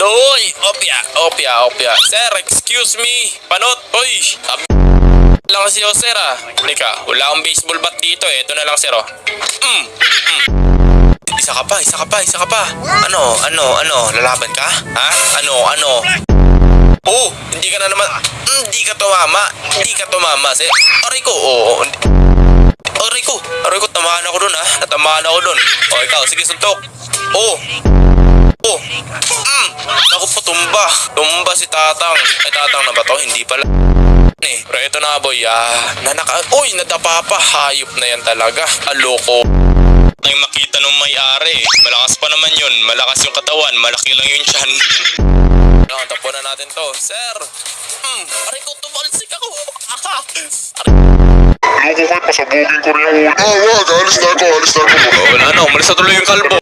Uy, opya. Sir, excuse me. Panot, uy. Sabi lang kasi ako, sir, ah. Teka, wala akong baseball bat dito, eh. Ito na lang, sir, oh. Isa ka pa. Ano, lalaban ka? Ha? Ano? Oh, hindi ka tumama, sir. Aray ko, tamaan ako dun, ha? Natamaan ako dun. O, ikaw, sige, suntok. Oh. Naku po, tumba si Tatang. Ay, Tatang na ba to? Hindi pala. Pero ito na, boy, uy, nadapa pa. Hayop na yan talaga. Aloko. Nang makita nung may-ari, malakas pa naman yun. Malakas yung katawan, malaki lang yung tiyan. Tapunan natin to. Sir! Aray ko, tumalsik ako. Loko kayo, pasabugin ko rin yung una. Wag, alis na ako. Wala na, umalis na tuloy yung kalbo.